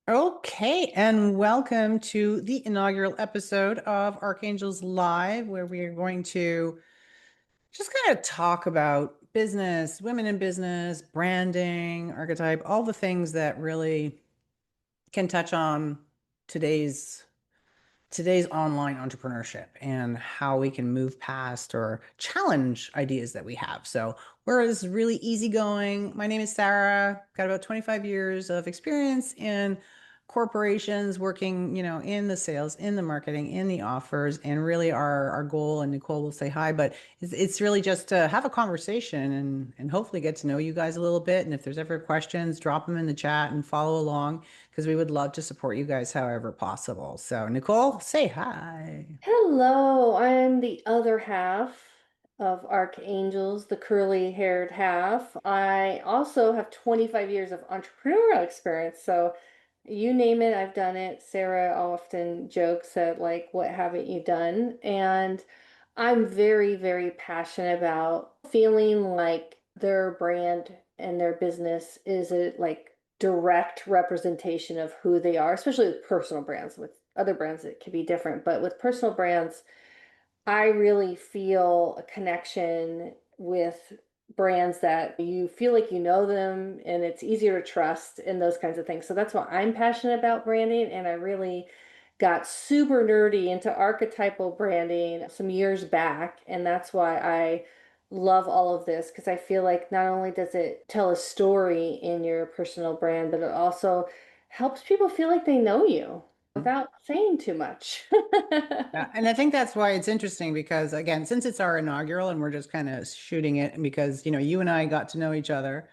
Okay, and welcome to the inaugural episode of Archangels Live, where we are going to just kind of talk about business, women in business, branding, archetype, all the things that really can touch on today's today's online entrepreneurship and how we can move past or challenge ideas that we have. So we're just really easygoing. My name is Sara. Got about 25 years of experience in corporations, working, in the sales, in the marketing, in the offers, and really our goal, and Nicole will say hi, but it's really just to have a conversation and hopefully get to know you guys a little bit. And if there's ever questions, drop them in the chat and follow along because we would love to support you guys however possible. So, Nicole, say hi. Hello, I'm the other half of Archangels, the curly haired half. I also have 25 years of entrepreneurial experience. So you name it, I've done it. Sarah often jokes that, like, what haven't you done? And I'm very, very passionate about feeling like their brand and their business is a like direct representation of who they are, especially with personal brands. With other brands, it can be different, but with personal brands, I really feel a connection with brands that you feel like you know them and it's easier to trust and those kinds of things. So that's why I'm passionate about branding. And I really got super nerdy into archetypal branding some years back. And that's why I love all of this because I feel like not only does it tell a story in your personal brand, but it also helps people feel like they know you without saying too much. Yeah, and I think that's why it's interesting because again, since it's our inaugural and we're just kind of shooting it, and because you and I got to know each other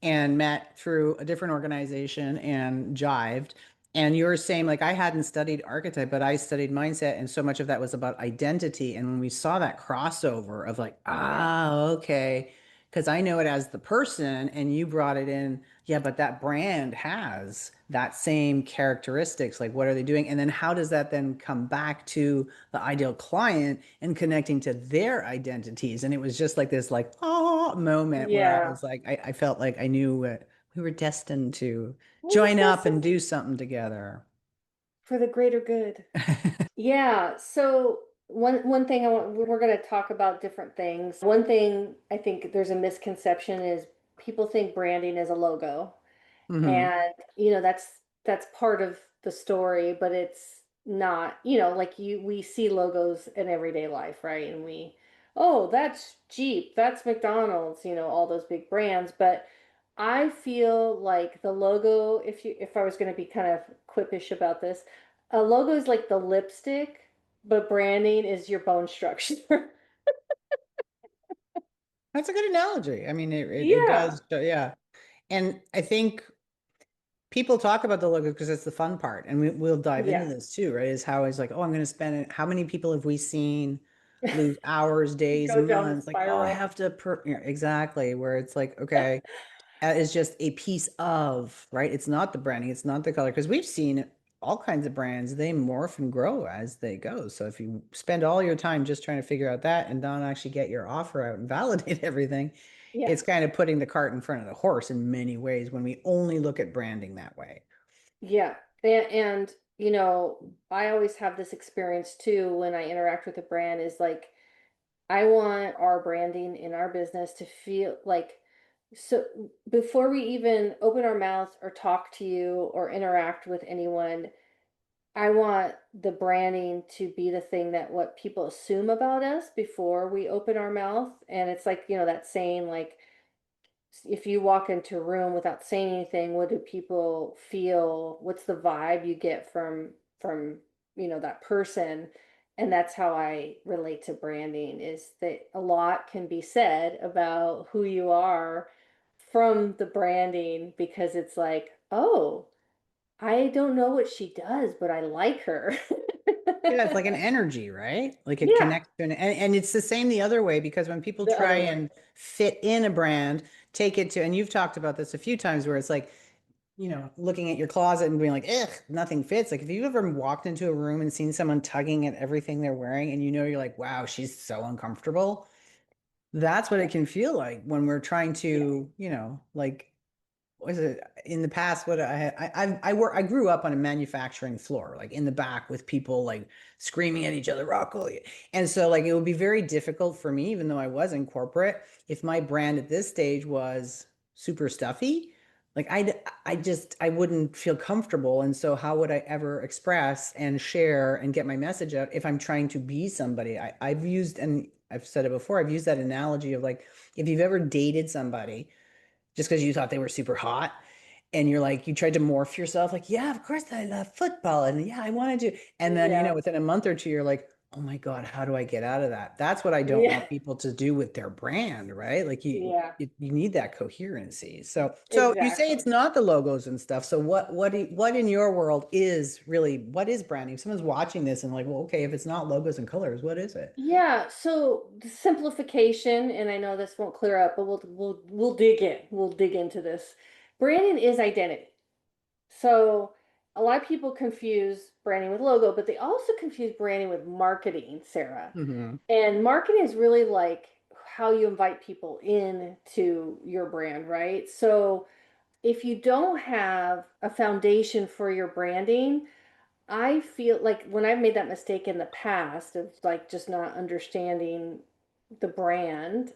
and met through a different organization and jived. And you were saying, like, I hadn't studied archetype, but I studied mindset. And so much of that was about identity. And when we saw that crossover of, like, okay, because I know it as the person, and you brought it in, yeah, but that brand has that same characteristics. Like, what are they doing? And then how does that then come back to the ideal client and connecting to their identities? And it was just like this, like, oh, moment where I Yeah. was like, I felt like I knew we were destined to We're join just up and destined do something together. for the greater good. Yeah, so one thing we're going to talk about different things. One thing I think there's a misconception is people think branding is a logo. Hmm. And that's part of the story, but it's not, like we see logos in everyday life, right? And oh, that's Jeep, that's McDonald's, all those big brands, but I feel like the logo, if I was going to be kind of quippish about this, a logo is like the lipstick, but branding is your bone structure. That's a good analogy. I mean, it Yeah. does, yeah. And I think people talk about the logo because it's the fun part, and we'll dive into Yeah. this too, right? Is how it's like, oh, I'm going to spend it. How many people have we seen lose hours, days, Go down the months? Like, oh, I spiral. have to, yeah, exactly. Where it's like, okay, is just a piece of, right? It's not the branding, it's not the color, because we've seen all kinds of brands, they morph and grow as they go. So if you spend all your time just trying to figure out that and don't actually get your offer out and validate everything, Yeah. it's kind of putting the cart in front of the horse in many ways when we only look at branding that way. Yeah. And I always have this experience too when I interact with a brand is like, I want our branding in our business to feel like, so before we even open our mouth or talk to you or interact with anyone, I want the branding to be the thing that what people assume about us before we open our mouth. And it's like, that saying, like, if you walk into a room without saying anything, what do people feel? What's the vibe you get from that person? And that's how I relate to branding is that a lot can be said about who you are from the branding because it's like, oh, I don't know what she does, but I like her. Yeah, it's like an energy, right? Like it Yeah, connects to and it's the same the other way because when people the try other way. and fit in a brand, take it to, and you've talked about this a few times where it's like, looking at your closet and being like, ugh, nothing fits. Like if you've ever walked into a room and seen someone tugging at everything they're wearing and you're like, wow, she's so uncomfortable. That's what Yeah, it can feel like when we're trying yeah, to, like was it in the past? What I grew up on a manufacturing floor, like in the back with people like screaming at each other, Rocco. And so like it would be very difficult for me, even though I was in corporate, if my brand at this stage was super stuffy, like I wouldn't feel comfortable. And so how would I ever express and share and get my message out if I'm trying to be somebody? I've used, and I've said it before, I've used that analogy of like if you've ever dated somebody just because you thought they were super hot and you're like you tried to morph yourself like yeah of course I love football and yeah I wanted to, and then Yeah. within a month or two you're like oh my God, how do I get out of that? That's what I don't Yeah. want people to do with their brand, right? Like Yeah. you need that coherency. So you say Exactly. it's not the logos and stuff, so what in your world is really, what is branding? If someone's watching this and like, well, okay, if it's not logos and colors, what is it? Yeah, so the simplification, and I know this won't clear up, but we'll dig in. We'll dig into this. Branding is identity. So a lot of people confuse branding with logo, but they also confuse branding with marketing, Sarah. Hmm. And marketing is really like how you invite people in to your brand, right? So if you don't have a foundation for your branding, I feel like when I've made that mistake in the past of like just not understanding the brand,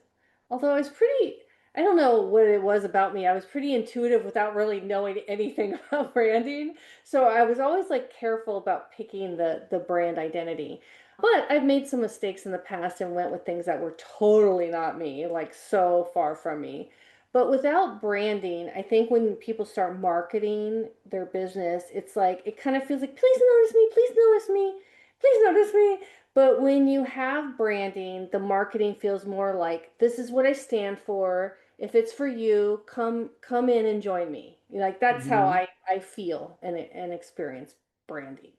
although I was pretty, I don't know what it was about me. I was pretty intuitive without really knowing anything about branding. So I was always like careful about picking the brand identity. But I've made some mistakes in the past and went with things that were totally not me, like so far from me. But without branding, I think when people start marketing their business, it's like it kind of feels like, please notice me, please notice me, please notice me. But when you have branding, the marketing feels more like this is what I stand for. If it's for you, come in and join me. Like that's how Hmm. I feel and experience branding.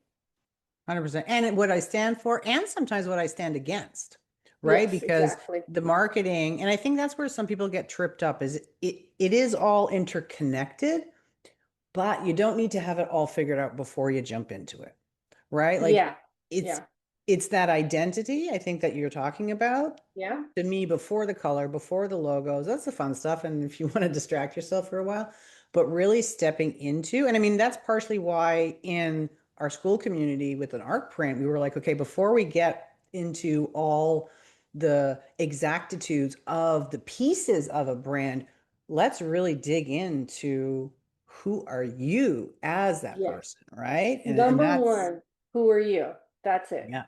100%. And what I stand for, and sometimes what I stand against, right? Yes, Because exactly. the marketing, and I think that's where some people get tripped up, is it is all interconnected, but you don't need to have it all figured out before you jump into it, right? Like Yeah. it's Yeah. it's that identity I think that you're talking about. Yeah. To me, before the color, before the logos, that's the fun stuff. And if you want to distract yourself for a while, but really stepping into, and I mean, that's partially why in our school community with an art print, we were like, okay, before we get into all the exactitudes of the pieces of a brand, let's really dig into who are you as that Yes. person, right? And Number that's, one, who are you? That's it. yeah.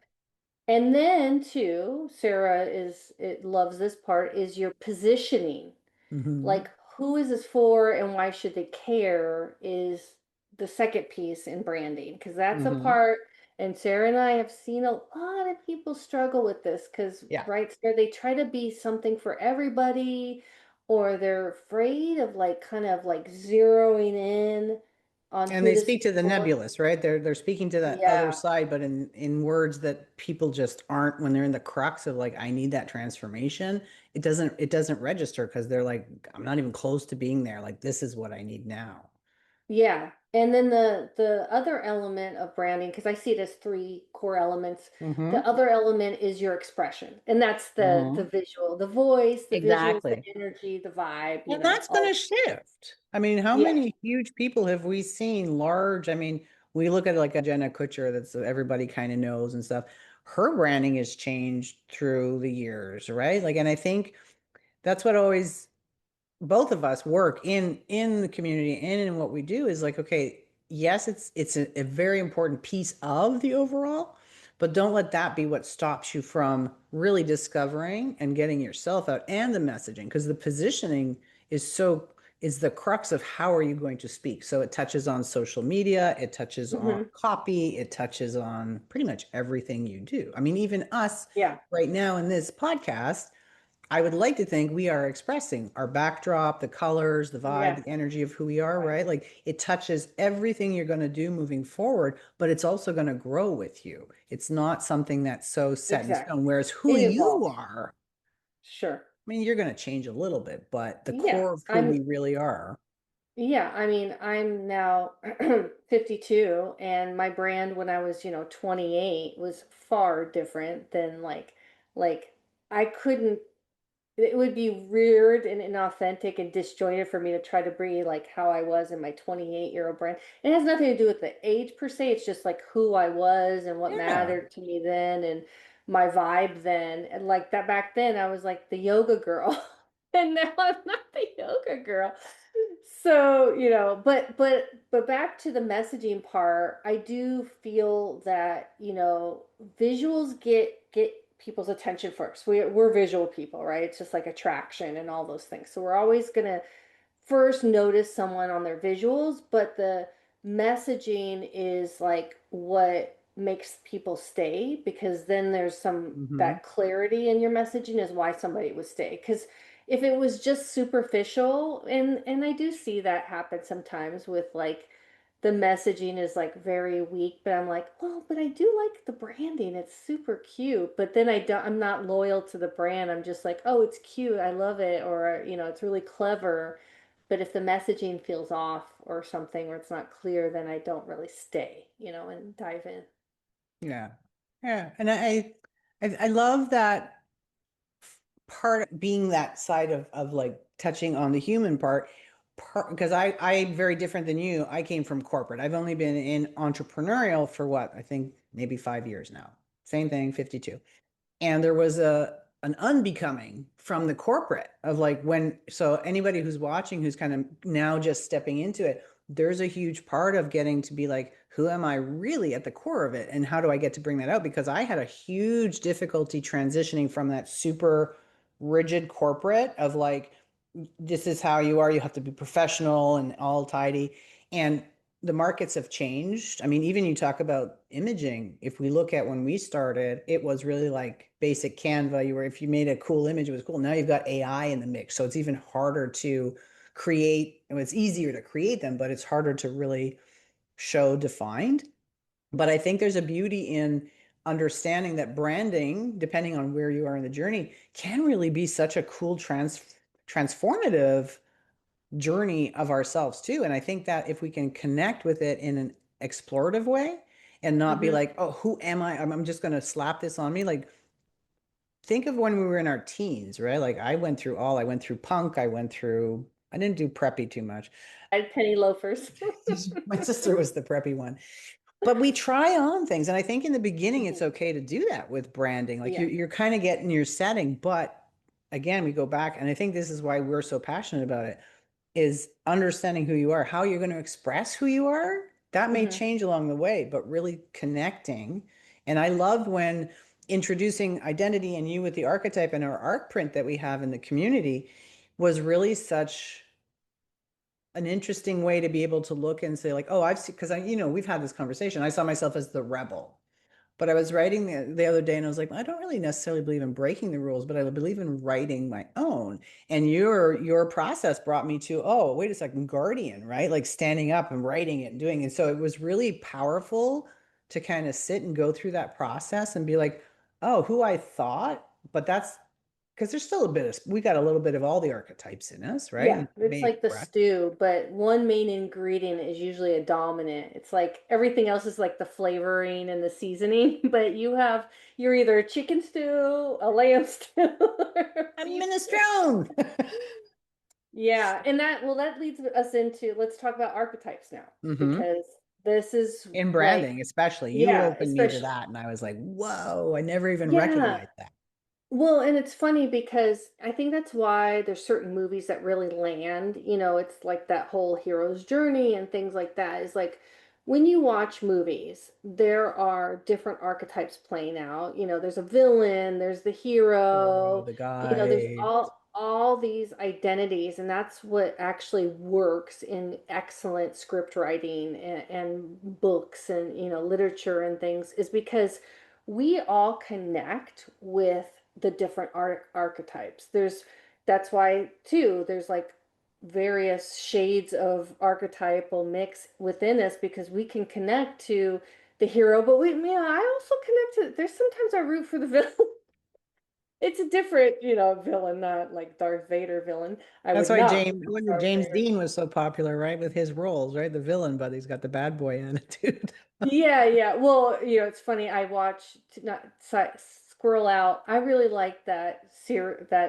And then too, Sarah is it loves this part is your positioning. Hmm. Like who is this for and why should they care is the second piece in branding because that's a Hmm. part and Sarah and I have seen a lot of people struggle with this because Yeah. right Sarah, they try to be something for everybody or they're afraid of like kind of like zeroing in on And who they this speak is to the for. nebulous, right? They're speaking to that other Yeah. side, but in words that people just aren't, when they're in the crux of like, I need that transformation. It doesn't register because they're like, I'm not even close to being there. Like this is what I need now. Yeah. And then the other element of branding, because I see it as three core elements, the Hmm. other element is your expression. And that's the Hmm. visual, the voice, the visuals, the Exactly. energy, the vibe, And that's going to all. shift. I mean, how Yeah. many huge people have we seen large? I mean, we look at like a Jenna Kutcher that's everybody kind of knows and stuff. Her branding has changed through the years, right? Like, and I think that's what always both of us work in the community and in what we do is like, okay, yes, it's a very important piece of the overall, but don't let that be what stops you from really discovering and getting yourself out and the messaging, because the positioning is the crux of how are you going to speak. So it touches on social media, it touches on Hmm. copy, it touches on pretty much everything you do. I mean, even us Yeah. right now in this podcast, I would like to think we are expressing our backdrop, the colors, the vibe, Yes. the energy of who we are, Right. right? Like it touches everything you're going to do moving forward, but it's also going to grow with you. It's not something that's so set in stone. Exactly. Whereas who It you evolves. are, Sure. I mean, you're going to change a little bit, but the Yeah. core of who we really are. Yeah, I mean, I'm now 52 and my brand when I was, 28 was far different than like I couldn't it would be weird and inauthentic and disjointed for me to try to be like how I was in my 28-year-old brand. It has nothing to do with the age per se. It's just like who I was and what Yeah. mattered to me then and my vibe then. And like that back then, I was like the yoga girl. And now I'm not the yoga girl. So, but back to the messaging part, I do feel that, visuals get people's attention first. We're visual people, right? It's just like attraction and all those things. So we're always gonna first notice someone on their visuals, but the messaging is like what makes people stay because then there's some Hmm. that clarity in your messaging is why somebody would stay. Because if it was just superficial, and I do see that happen sometimes with like the messaging is like very weak, but I'm like, well, but I do like the branding. It's super cute. But then I'm not loyal to the brand. I'm just like, oh, it's cute. I love it. Or, it's really clever. But if the messaging feels off or something, or it's not clear, then I don't really stay, and dive in. Yeah. Yeah. And I love that part being that side of like touching on the human part because I'm very different than you. I came from corporate. I've only been in entrepreneurial for what I think maybe 5 years now. Same thing, 52. And there was a an unbecoming from the corporate of like when so anybody who's watching who's kind of now just stepping into it, there's a huge part of getting to be like, who am I really at the core of it and how do I get to bring that out? Because I had a huge difficulty transitioning from that super rigid corporate of like, this is how you are, you have to be professional and all tidy. And the markets have changed. I mean, even you talk about imaging. If we look at when we started, it was really like basic Canva. You were, if you made a cool image, it was cool. Now you've got AI in the mix. So it's even harder to create. And it's easier to create them, but it's harder to really show defined. But I think there's a beauty in understanding that branding, depending on where you are in the journey, can really be such a cool transformative journey of ourselves too. And I think that if we can connect with it in an explorative way and not be Hmm. like, oh, who am I? I'm just going to slap this on me. Like, think of when we were in our teens, right? Like, I went through punk, I didn't do preppy too much. I had penny loafers. My sister was the preppy one. But we try on things. And I think in the beginning, it's Mhm. okay to do that with branding. Like Yeah. you're kind of getting your setting. But again, we go back. And I think this is why we're so passionate about it is understanding who you are, how you're going to express who you are. That may Hmm. change along the way, but really connecting. And I love when introducing identity and you with the archetype and our arc print that we have in the community was really such an interesting way to be able to look and say like, oh, I've seen, because we've had this conversation. I saw myself as the rebel, but I was writing the other day and I was like, I don't really necessarily believe in breaking the rules, but I believe in writing my own. And your process brought me to, oh, wait a second, guardian, right? Like standing up and writing it and doing it. So it was really powerful to kind of sit and go through that process and be like, oh, who I thought, but that's because there's still we got a little bit of all the archetypes in us, right? Yeah, And it's may like the express. stew, but one main ingredient is usually a dominant. It's like everything else is like the flavoring and the seasoning, but you're either a chicken stew, a lamb stew, or a I'm beef stew. minestrone. Yeah, and that leads us into let's talk about archetypes now Hmm. because this is In like branding, especially. You yeah, opened me to especially that, and I was like, whoa, I never even yeah. recognized that. Well, and it's funny because I think that's why there's certain movies that really land. It's like that whole hero's journey and things like that. Is like when you watch movies, there are different archetypes playing out. There's a villain, there's the Hero, hero, the there's guy. all these identities, and that's what actually works in excellent script writing and books and literature and things is because we all connect with the different archetypes. That's why too there's like various shades of archetypal mix within us because we can connect to the hero, but I also connect to there's sometimes I root for the villain. It's a different, villain, not like Darth Vader villain. I That's would why not James, root for when Darth James Vader. Dean was so popular, right, with his roles, right? The villain, but he's got the bad boy attitude. Yeah, yeah. Well, it's funny. I watch not squirrel out. I really like that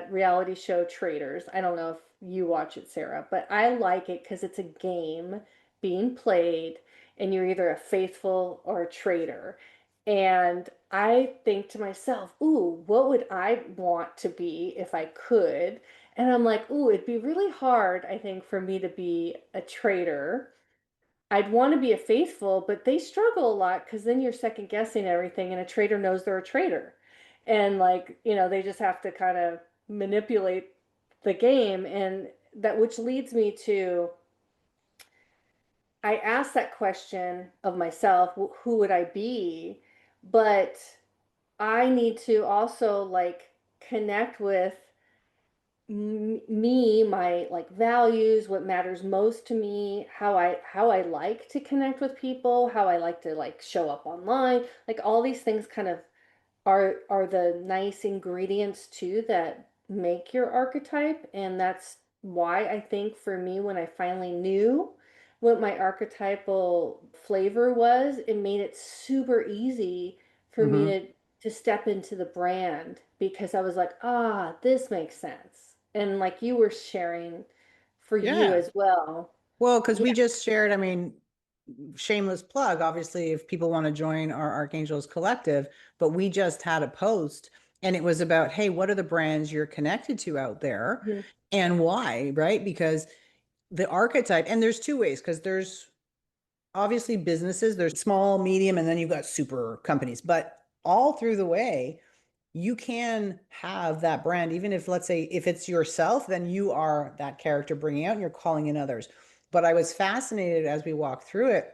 reality show Traders. I don't know if you watch it, Sarah, but I like it because it's a game being played, and you're either a faithful or a traitor. And I think to myself, ooh, what would I want to be if I could? And I'm like, ooh, it'd be really hard, I think, for me to be a traitor. I'd want to be a faithful, but they struggle a lot because then you're second guessing everything, and a traitor knows they're a traitor. And like, they just have to kind of manipulate the game. And that, which leads me to, I asked that question of myself, who would I be? But I need to also like connect with me, my like values, what matters most to me, how I like to connect with people, how I like to like show up online, like all these things kind of are the nice ingredients too that make your archetype. And that's why I think for me, when I finally knew what my archetypal flavor was, it made it super easy for me Hmm. to step into the brand, because I was like, ah, this makes sense. And like you were sharing for you Yeah. as well. Well, because Yeah. we just shared, I mean, shameless plug, obviously, if people want to join our Archangels Collective, but we just had a post and it was about, hey, what are the brands you're connected to out there Mhm. and why, right? Because the archetype, and there's two ways, because there's obviously businesses, there's small, medium, and then you've got super companies, but all through the way, you can have that brand, even if, let's say, if it's yourself, then you are that character bringing out and you're calling in others. But I was fascinated as we walked through it,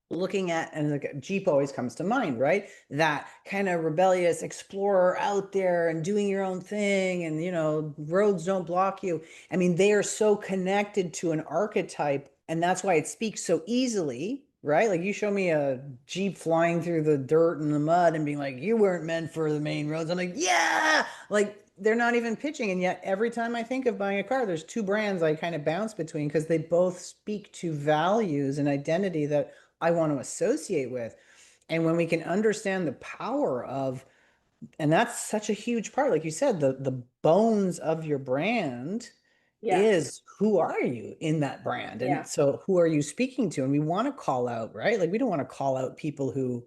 looking at, and like Jeep always comes to mind, right? That kind of rebellious explorer out there and doing your own thing, and roads don't block you. I mean, they are so connected to an archetype, and that's why it speaks so easily, right? Like you show me a Jeep flying through the dirt and the mud and being like, you weren't meant for the main roads. I'm like, yeah, like they're not even pitching. And yet every time I think of buying a car, there's two brands I kind of bounce between because they both speak to values and identity that I want to associate with. And when we can understand the power of, and that's such a huge part, like you said, the bones of your brand Yeah. is who are you in that brand? And Yeah. so who are you speaking to? And we want to call out, right? Like we don't want to call out people who,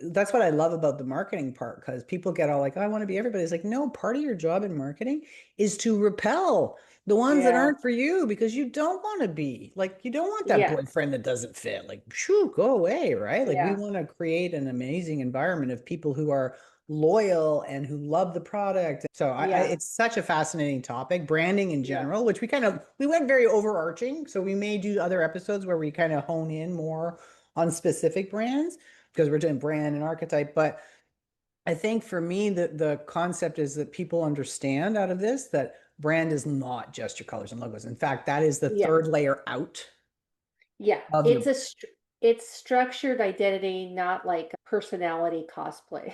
that's what I love about the marketing part, because people get all like, oh, I want to be everybody. It's like, no, part of your job in marketing is to repel the ones that Yeah. aren't for you, because you don't want to be like, you don't want that Yeah. boyfriend that doesn't fit. Like, shoo, go away, right? Like, we Yeah. want to create an amazing environment of people who are loyal and who love the product. So Yeah. it's such a fascinating topic, branding in Yeah. general, which we went very overarching. So we may do other episodes where we kind of hone in more on specific brands because we're doing brand and archetype. But I think for me, the concept is that people understand out of this that brand is not just your colors and logos. In fact, that is the Yeah. third layer out Yeah. of your. It's structured identity, not like a personality cosplay.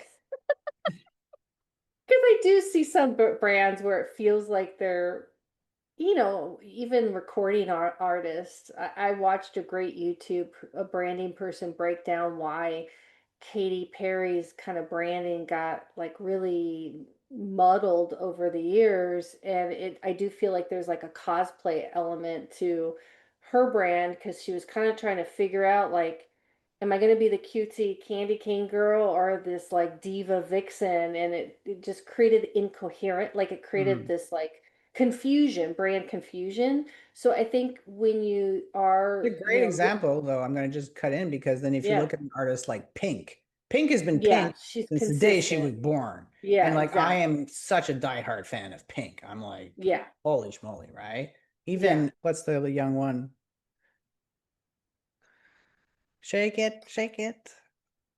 Because I do see some brands where it feels like they're, even recording artists. I watched a great a branding person break down why Katy Perry's kind of branding got like really muddled over the years. And I do feel like there's like a cosplay element to her brand, because she was kind of trying to figure out like, am I going to be the cutesy candy cane girl or this like diva vixen? And it just created incoherent, like it created Mm. this like confusion, brand confusion. So I think when you are, It's a great example, though. I'm going to just cut in because then if you yeah, look at an artist like Pink, Pink has been yeah, Pink she's since the day she consistent. was born. Yeah, And like I exactly. am such a diehard fan of Pink. I'm like, Yeah, holy schmoly, right? yeah. Even what's the young one? Shake it, shake it.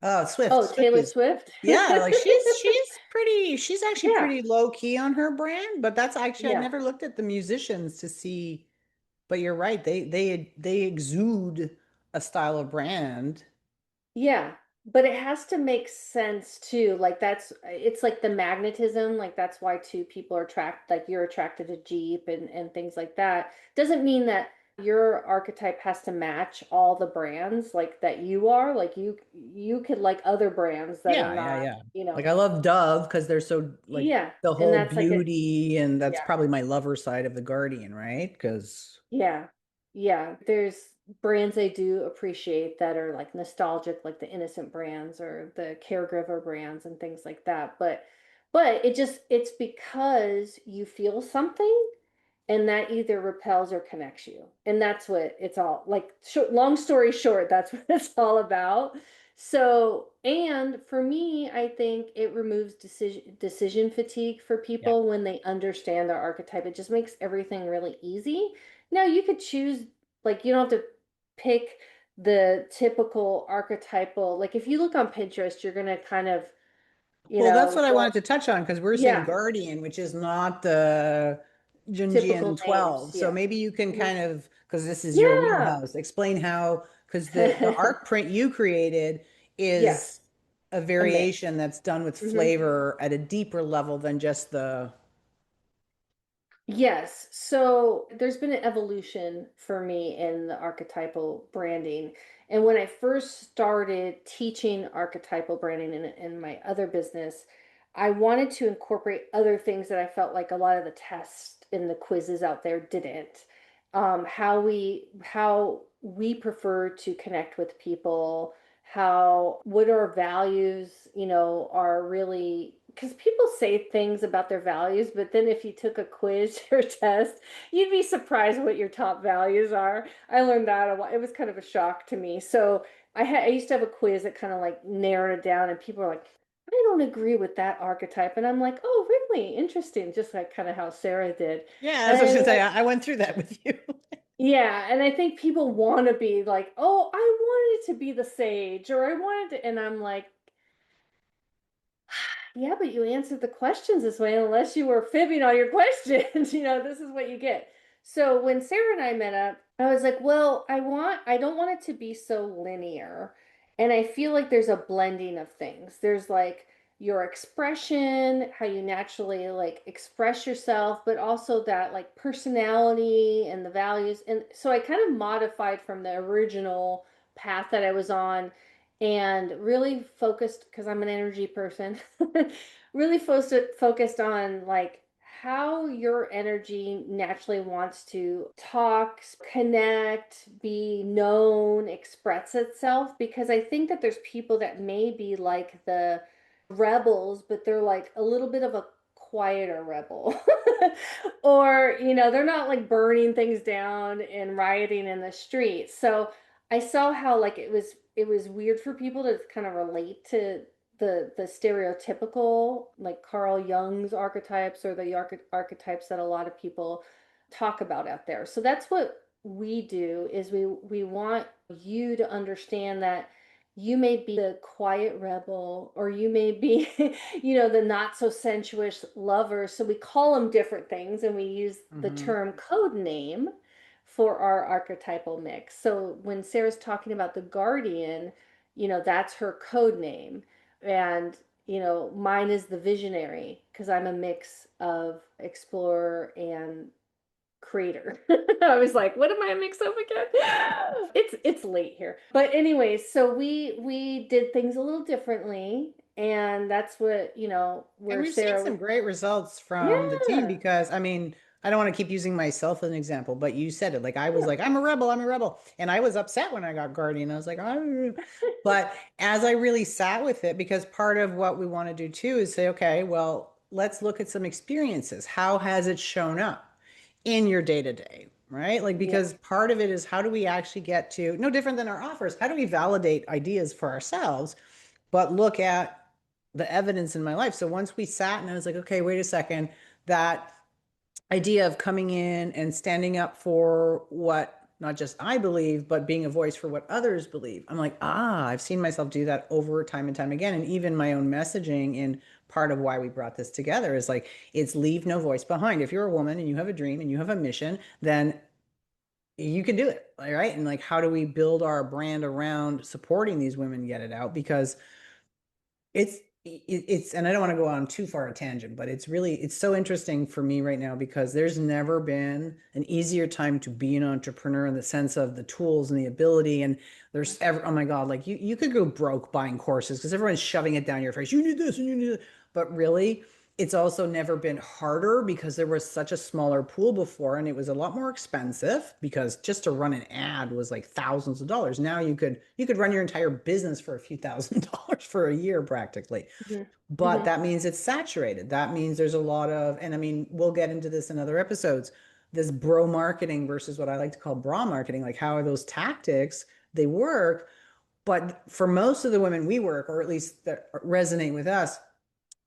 Oh, Swift. Oh, Swift Taylor is, Swift? yeah, like she's actually Yeah, pretty low key on her brand, but that's actually I'd yeah, never looked at the musicians to see, but you're right. They exude a style of brand. yeah. But it has to make sense too. Like it's like the magnetism, like that's why two people are attracted, like you're attracted to Jeep and things like that. Doesn't mean that Your archetype has to match all the brands like that you are. Like you could like other brands that are Yeah, yeah, not, yeah. you know. Like I love Dove because they're so like Yeah. the And whole that's like a beauty, and that's yeah. probably my lover side of the Guardian, right? Because Yeah. Yeah. There's brands I do appreciate that are like nostalgic, like the Innocent brands or the Caregiver brands and things like that. But it's because you feel something and that either repels or connects you. And that's what it's all like. Long story short, that's what it's all about. So, and for me, I think it removes decision fatigue for yeah. people when they understand their archetype. It just makes everything really easy. Now, you could choose, like, you don't have to pick the typical archetypal. Like, if you look on Pinterest, you're going to kind of, Well, that's what I go, wanted to touch on because we're saying yeah, Guardian, which is not the typical Jungian names. 12. So Yeah. maybe you can Mhm. kind of, because this is your Yeah. wheelhouse, explain how, because the art print you created is Yes, a a mix. variation that's done with Hmm. flavor at a deeper level than just the, Yes. So there's been an evolution for me in the archetypal branding. And when I first started teaching archetypal branding in my other business, I wanted to incorporate other things that I felt like a lot of the tests and the quizzes out there didn't. How we prefer to connect with people, how what our values, are really because people say things about their values, but then if you took a quiz or test, you'd be surprised what your top values are. I learned that a while. It was kind of a shock to me. So I used to have a quiz that kind of like narrowed it down, and people are like, I don't agree with that archetype. And I'm like, oh, really? Interesting. Just like kind of how Sarah did. yeah, And that's what I was I'm gonna say. like, I went through that with you. yeah, and I think people want to be like, oh, I wanted to be the sage, or I wanted to, and I'm like, yeah, but you answered the questions this way, unless you were fibbing on your questions. This is what you get. So when Sarah and I met up, I was like, well, I don't want it to be so linear. And I feel like there's a blending of things. There's like your expression, how you naturally like express yourself, but also that like personality and the values. And so I kind of modified from the original path that I was on and really focused because I'm an energy person. Really focused on like how your energy naturally wants to talk, connect, be known, express itself. Because I think that there's people that may be like the rebels, but they're like a little bit of a quieter rebel. Or, they're not like burning things down and rioting in the streets. So I saw how like it was weird for people to kind of relate to the stereotypical like Carl Jung's archetypes or the archetypes that a lot of people talk about out there. So that's what we do is we want you to understand that you may be the quiet rebel or you may be the not so sensuous lover. So we call them different things and we use the Hmm. term code name for our archetypal mix. So when Sarah's talking about the guardian, that's her code name. And, mine is the visionary because I'm a mix of explorer and creator. I was like, what am I a mix of again? It's late here. But anyways, so we did things a little differently. And that's what, And where we've seen Sarah was, some great results from the team yeah, because, I mean, I don't want to keep using myself as an example, but you said it. Like I was yeah, like, I'm a rebel, I'm a rebel. And I was upset when I got Guardian. I was like, oh. But as I really sat with it, because part of what we want to do too is say, okay, well, let's look at some experiences. How has it shown up in your day to day? Right? Like, yeah, because part of it is how do we actually get to, no different than our offers, how do we validate ideas for ourselves, but look at the evidence in my life. So once we sat and I was like, okay, wait a second, that idea of coming in and standing up for what not just I believe, but being a voice for what others believe. I'm like, I've seen myself do that over time and time again. And even my own messaging in part of why we brought this together is like, it's leave no voice behind. If you're a woman and you have a dream and you have a mission, then you can do it. Right. And like, how do we build our brand around supporting these women get it out? Because it's it's, and I don't want to go on too far a tangent, but it's so interesting for me right now because there's never been an easier time to be an entrepreneur in the sense of the tools and the ability. And there's ever, oh my God, like you could go broke buying courses because everyone's shoving it down your face. You need this and you need that. But really, it's also never been harder because there was such a smaller pool before and it was a lot more expensive because just to run an ad was like thousands of dollars. Now you could run your entire business for a few thousand dollars for a year practically. Hmm. But Hmm. that means it's saturated. That means there's a lot of, and I mean, we'll get into this in other episodes, this bro marketing versus what I like to call bra marketing, like how are those tactics, they work. But for most of the women we work, or at least that resonate with us,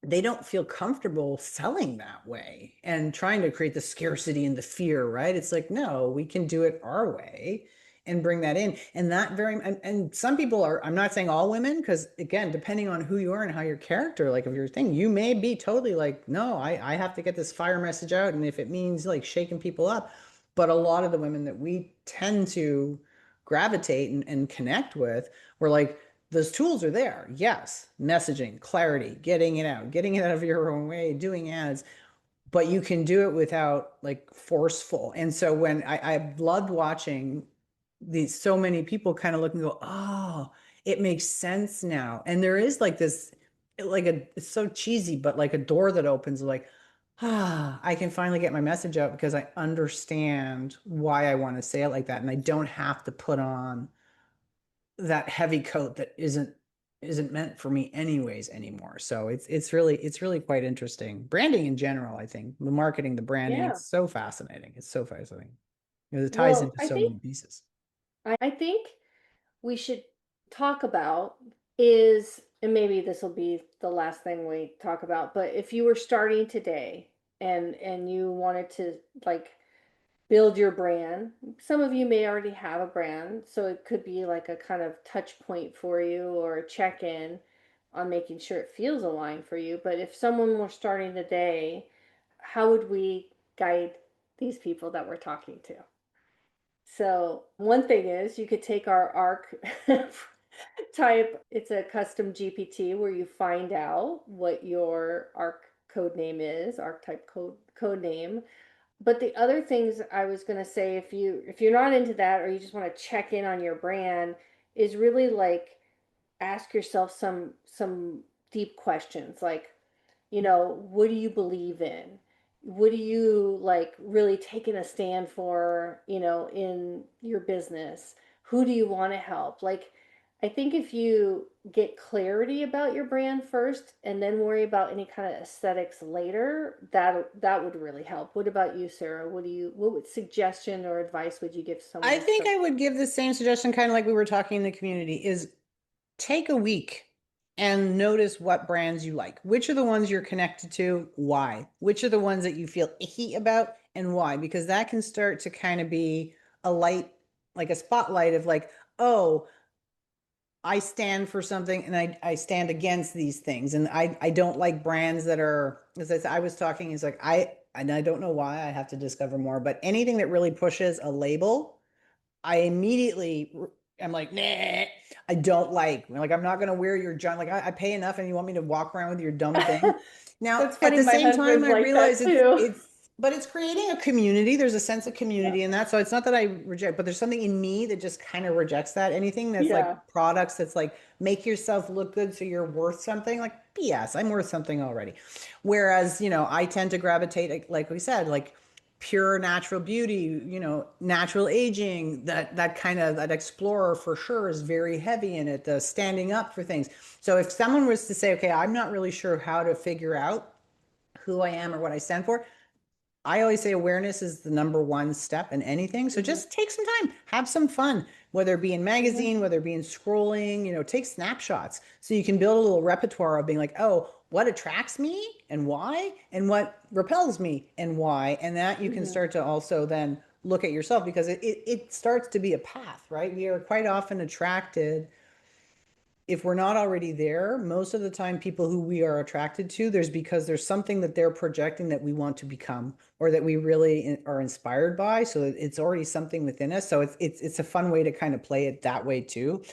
they don't feel comfortable selling that way and trying to create the scarcity and the fear, right? It's like, no, we can do it our way and bring that in. And that very, and some people are, I'm not saying all women, because again, depending on who you are and how your character, like of your thing, you may be totally like, no, I have to get this fire message out. And if it means like shaking people up, but a lot of the women that we tend to gravitate and connect with, we're like, those tools are there. Yes, messaging, clarity, getting it out of your own way, doing ads, but you can do it without like forceful. And so when I loved watching these so many people kind of look and go, oh, it makes sense now. And there is like this, like it's so cheesy, but like a door that opens, like, I can finally get my message out because I understand why I want to say it like that. And I don't have to put on that heavy coat that isn't meant for me anyways anymore. So it's really quite interesting. Branding in general, I think, the marketing, the branding, Yeah. it's so fascinating. It's so fascinating because it ties Well, into so many pieces. I think we should talk about is, and maybe this will be the last thing we talk about, but if you were starting today and you wanted to like build your brand, some of you may already have a brand, so it could be like a kind of touch point for you or a check-in on making sure it feels aligned for you. But if someone were starting today, how would we guide these people that we're talking to? So one thing is you could take our ARC type, it's a custom GPT where you find out what your ARC code name is, archetype code name. But the other things I was going to say, if you're not into that or you just want to check in on your brand, is really like ask yourself some deep questions like, what do you believe in? What do you like really taking a stand for, in your business? Who do you want to help? Like, I think if you get clarity about your brand first and then worry about any kind of aesthetics later, that would really help. What about you, Sarah? What suggestion or advice would you give I someone think starting? I would give the same suggestion, kind of like we were talking in the community, is take a week and notice what brands you like. Which are the ones you're connected to? Why? Which are the ones that you feel icky about and why? Because that can start to kind of be a light, like a spotlight of like, oh, I stand for something and I stand against these things. And I don't like brands that are, as I said, I was talking, is like, and I don't know why I have to discover more, but anything that really pushes a label I immediately am like, nah, I don't like, I'm not going to wear your junk. Like I pay enough and you want me to walk around with your dumb thing. Now, That's at funny. the My same time, husband's I like that realize too. but it's creating a community. There's a sense of Yeah. community in that. So it's not that I reject, but there's something in me that just kind of rejects that. Anything that's like Yeah. products that's like make yourself look good so you're worth something, like BS, I'm worth something already. Whereas, I tend to gravitate, like we said, like pure natural beauty, natural aging, that kind of that explorer for sure is very heavy in it, the standing up for things. So if someone was to say, okay, I'm not really sure how to figure out who I am or what I stand for, I always say awareness is the number one step in anything. So Hmm. just take some time, have some fun, whether it be in Hmm. magazine, whether it be in scrolling, take snapshots so you can build a little repertoire of being like, oh, what attracts me and why, and what repels me and why. And that you can Hmm. start to also then look at yourself because it starts to be a path, right? We are quite often attracted if we're not already there, most of the time, people who we are attracted to, there's something that they're projecting that we want to become or that we really are inspired by. So it's already something within us. So it's a fun way to kind of play it that way too.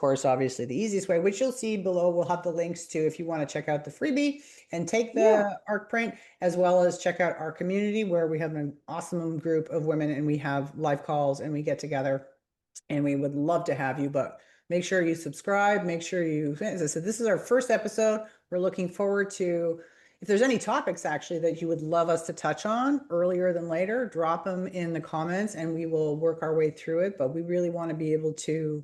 course, obviously the easiest way, which you'll see below, we'll have the links to if you want to check out the freebie and take Yeah. the ARC print, as well as check out our community where we have an awesome group of women and we have live calls and we get together and we would love to have you, but make sure you subscribe, make sure you, as I said, this is our first episode. We're looking forward to, if there's any topics actually that you would love us to touch on earlier than later, drop them in the comments and we will work our way through it. But we really want to be able to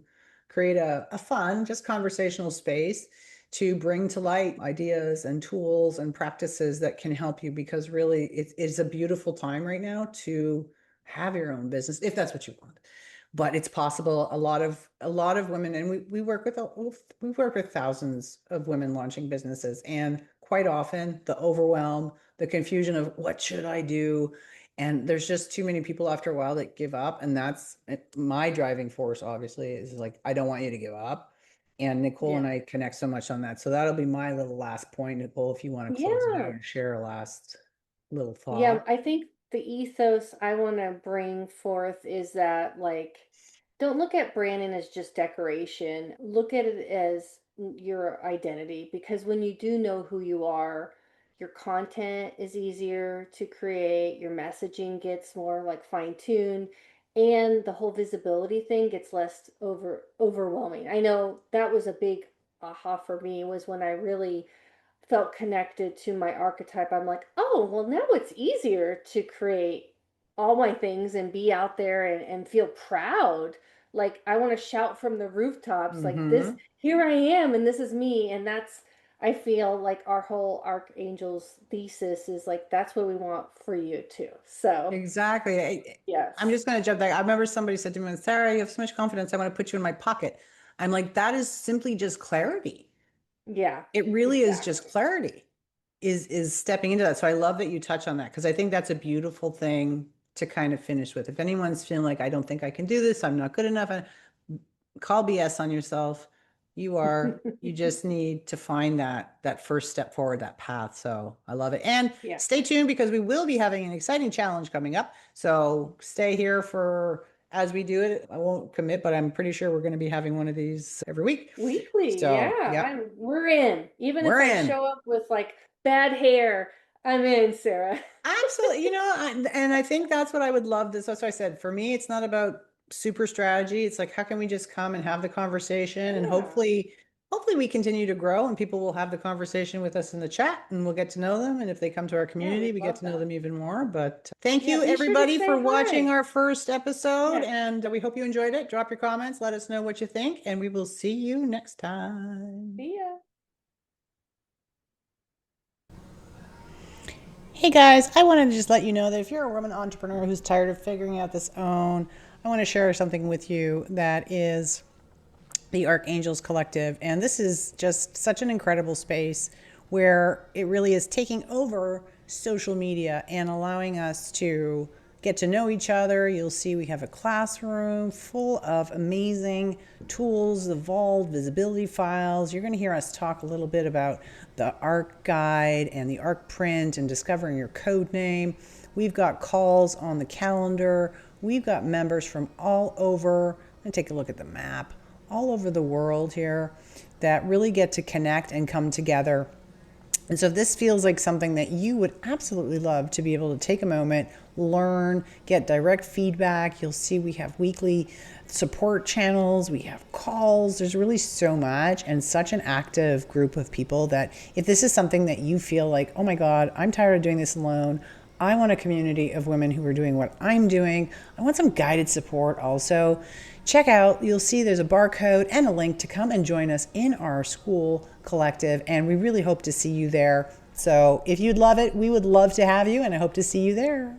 create a fun, just conversational space to bring to light ideas and tools and practices that can help you, because really it's a beautiful time right now to have your own business if that's what you want. But it's possible. A lot of women, and we work with thousands of women launching businesses, and quite often the overwhelm, the confusion of what should I do, and there's just too many people after a while that give up, and that's my driving force. Obviously, is like I don't want you to give up, and Nicole and Yeah. I connect so much on that. So that'll be my little last point, Nicole. If you want to close it out Yeah. and share a last little Yeah, thought. I think the ethos I want to bring forth is that, like, don't look at branding as just decoration. Look at it as your identity, because when you do know who you are, your content is easier to create, your messaging gets more like fine-tuned, and the whole visibility thing gets less overwhelming. I know that was a big aha for me, was when I really felt connected to my archetype. I'm like, oh, well, now it's easier to create all my things and be out there and feel proud. Like, I want to shout from the rooftops, like, this, Mm-hmm. here I am, and this is me. And that's, I feel like our whole Archangel's thesis is like, that's what we want for you too. So, Exactly. I'm yes. just going to jump back. I remember somebody said to me, Sarah, you have so much confidence. I want to put you in my pocket. I'm like, that is simply just clarity. Yeah, It really is just exactly. clarity, is stepping into that. So I love that you touch on that, because I think that's a beautiful thing to kind of finish with. If anyone's feeling like, I don't think I can do this, I'm not good enough, call BS on yourself. You just need to find that first step forward, that path. So I love it. And Yeah. stay tuned, because we will be having an exciting challenge coming up. So stay here for as we do it. I won't commit, but I'm pretty sure we're going to be having one of these every week. Weekly, So, yeah. yep, We're in. Even if we're I in. show up with like bad hair, I'm in, Sarah. Absolutely. And I think that's what I would love this. That's what I said. For me, it's not about super strategy. It's like, how can we just come and have the conversation, and Yeah. hopefully we continue to grow and people will have the conversation with us in the chat and we'll get to know them. And if they come to our Yeah, community, we'd we get love to know that. them even more. But thank Yeah, you be sure to everybody for say watching hi. our first episode. Yeah. And we hope you enjoyed it. Drop your comments. Let us know what you think, and we will see you next time. See ya. Hey guys, I wanted to just let you know that if you're a woman entrepreneur who's tired of figuring out this own, I want to share something with you that is the Archangels Collective. And this is just such an incredible space where it really is taking over social media and allowing us to get to know each other. You'll see we have a classroom full of amazing tools, the vault, visibility files. You're going to hear us talk a little bit about the ARC guide and the ARC print and discovering your code name. We've got calls on the calendar. We've got members from all over. And take a look at the map, all over the world here, that really get to connect and come together. And so if this feels like something that you would absolutely love to be able to take a moment, learn, get direct feedback, you'll see we have weekly support channels, we have calls. There's really so much, and such an active group of people that if this is something that you feel like, oh my God, I'm tired of doing this alone, I want a community of women who are doing what I'm doing, I want some guided support also, check out, you'll see there's a barcode and a link to come and join us in our school collective. And we really hope to see you there. So if you'd love it, we would love to have you, and I hope to see you there.